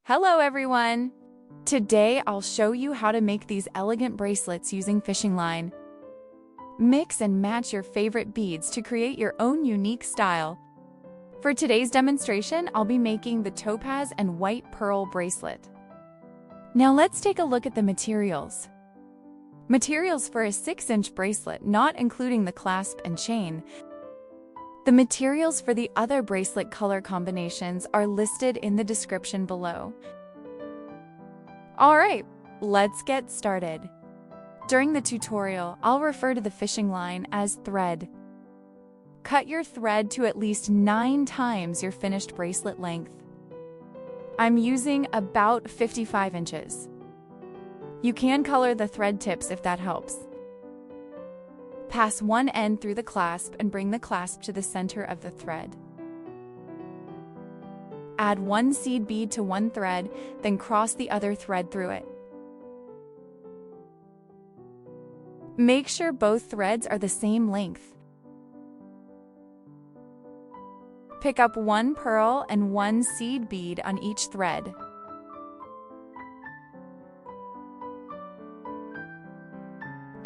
Hello everyone! Today I'll show you how to make these elegant bracelets using fishing line. Mix and match your favorite beads to create your own unique style. For today's demonstration, I'll be making the Topaz and White Pearl bracelet. Now let's take a look at the materials. Materials for a 6-inch bracelet, not including the clasp and chain. The materials for the other bracelet color combinations are listed in the description below. Alright, let's get started. During the tutorial, I'll refer to the fishing line as thread. Cut your thread to at least 9 times your finished bracelet length. I'm using about 55 inches. You can color the thread tips if that helps. Pass one end through the clasp and bring the clasp to the center of the thread. Add one seed bead to one thread, then cross the other thread through it. Make sure both threads are the same length. Pick up one pearl and one seed bead on each thread.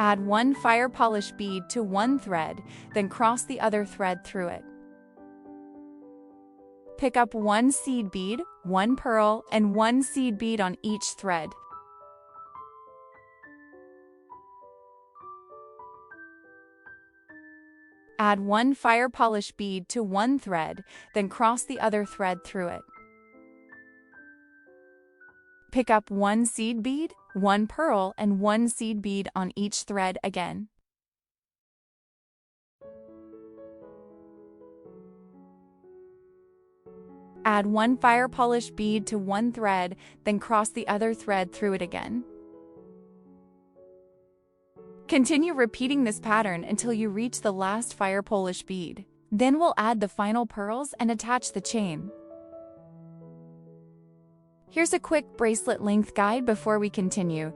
Add one fire polish bead to one thread, then cross the other thread through it. Pick up one seed bead, one pearl, and one seed bead on each thread. Add one fire polish bead to one thread, then cross the other thread through it. Pick up one seed bead, one pearl, and one seed bead on each thread again. Add one fire polish bead to one thread, then cross the other thread through it again. Continue repeating this pattern until you reach the last fire polish bead. Then we'll add the final pearls and attach the chain. Here's a quick bracelet length guide before we continue.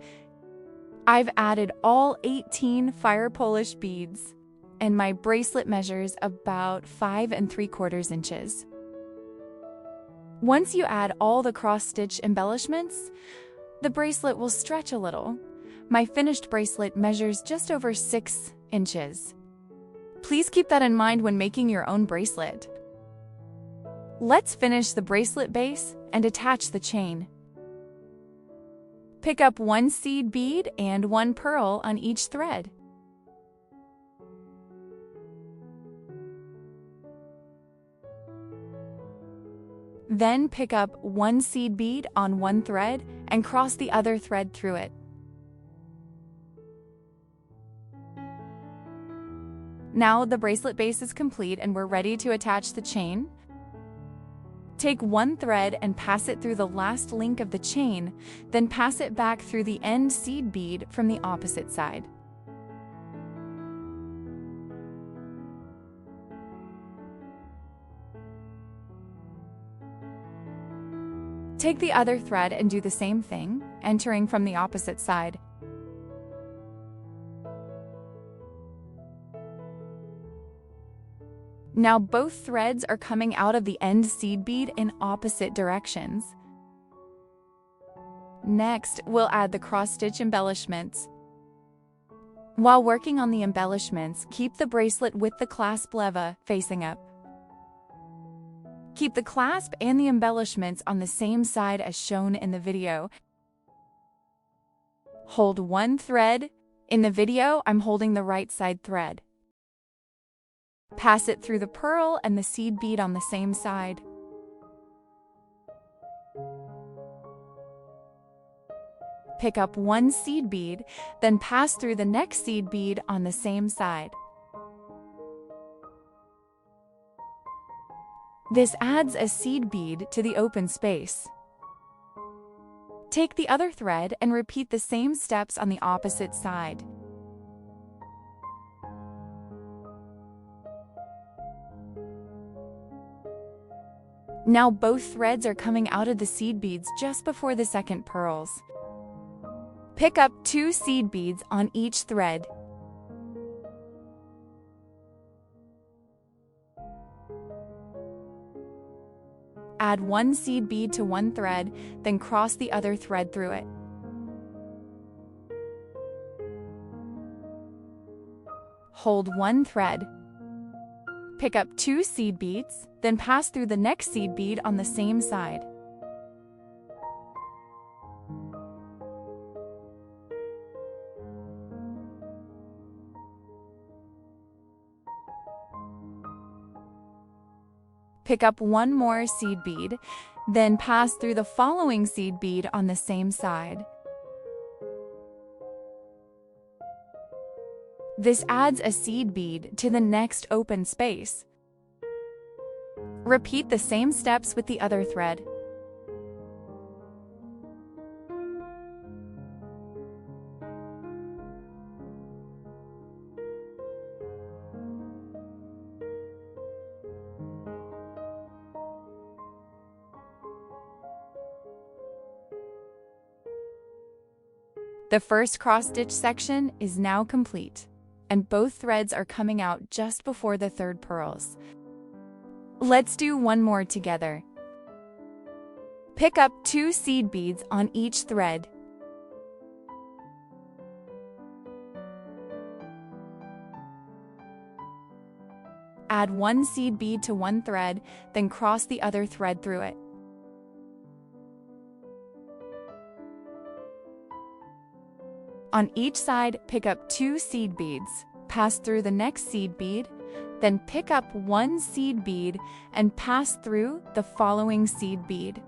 I've added all 18 fire polish beads, and my bracelet measures about 5 3/4 inches. Once you add all the cross-stitch embellishments, the bracelet will stretch a little. My finished bracelet measures just over 6 inches. Please keep that in mind when making your own bracelet. Let's finish the bracelet base and attach the chain. Pick up one seed bead and one pearl on each thread. Then pick up one seed bead on one thread and cross the other thread through it. Now the bracelet base is complete and we're ready to attach the chain. Take one thread and pass it through the last link of the chain, then pass it back through the end seed bead from the opposite side. Take the other thread and do the same thing, entering from the opposite side. Now both threads are coming out of the end seed bead in opposite directions. Next, we'll add the cross-stitch embellishments. While working on the embellishments, keep the bracelet with the clasp lever facing up. Keep the clasp and the embellishments on the same side as shown in the video. Hold one thread. In the video, I'm holding the right side thread. Pass it through the pearl and the seed bead on the same side. Pick up one seed bead, then pass through the next seed bead on the same side. This adds a seed bead to the open space. Take the other thread and repeat the same steps on the opposite side. Now both threads are coming out of the seed beads just before the second pearls. Pick up 2 seed beads on each thread. Add one seed bead to one thread, then cross the other thread through it. Hold one thread. Pick up 2 seed beads, then pass through the next seed bead on the same side. Pick up one more seed bead, then pass through the following seed bead on the same side. This adds a seed bead to the next open space. Repeat the same steps with the other thread. The first cross-stitch section is now complete, and both threads are coming out just before the third pearls. Let's do one more together. Pick up 2 seed beads on each thread. Add one seed bead to one thread, then cross the other thread through it. On each side, pick up 2 seed beads, pass through the next seed bead, then pick up 1 seed bead and pass through the following seed bead.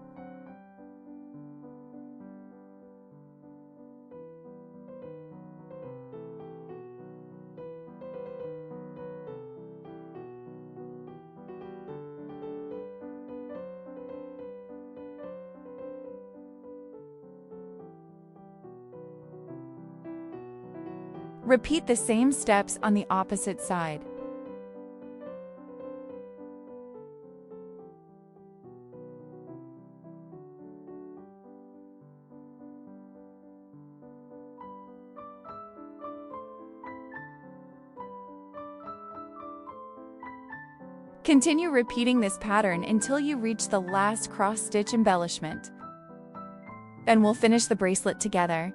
Repeat the same steps on the opposite side. Continue repeating this pattern until you reach the last cross-stitch embellishment. Then we'll finish the bracelet together.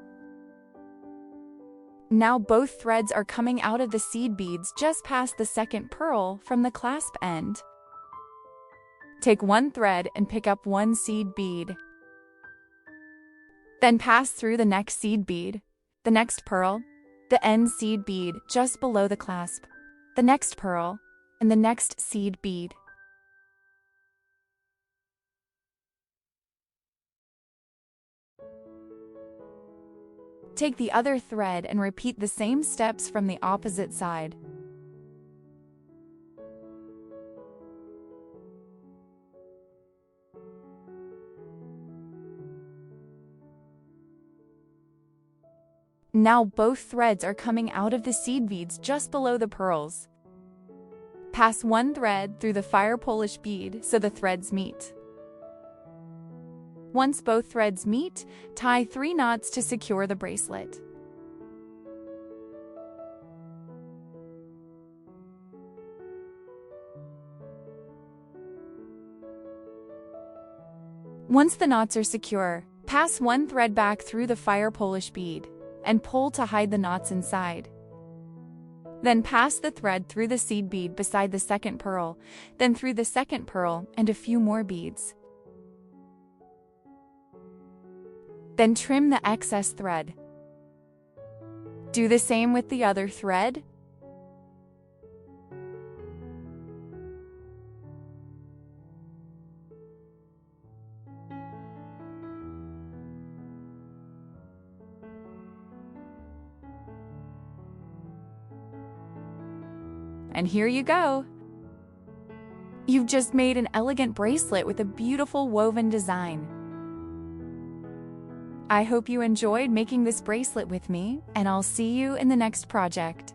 Now both threads are coming out of the seed beads just past the second pearl from the clasp end. Take one thread and pick up 1 seed bead. Then pass through the next seed bead, the next pearl, the end seed bead just below the clasp, the next pearl, and the next seed bead. Take the other thread and repeat the same steps from the opposite side. Now both threads are coming out of the seed beads just below the pearls. Pass one thread through the fire Polish bead so the threads meet. Once both threads meet, tie 3 knots to secure the bracelet. Once the knots are secure, pass one thread back through the fire Polish bead and pull to hide the knots inside. Then pass the thread through the seed bead beside the second pearl, then through the second pearl and a few more beads. Then trim the excess thread. Do the same with the other thread. And here you go! You've just made an elegant bracelet with a beautiful woven design. I hope you enjoyed making this bracelet with me, and I'll see you in the next project.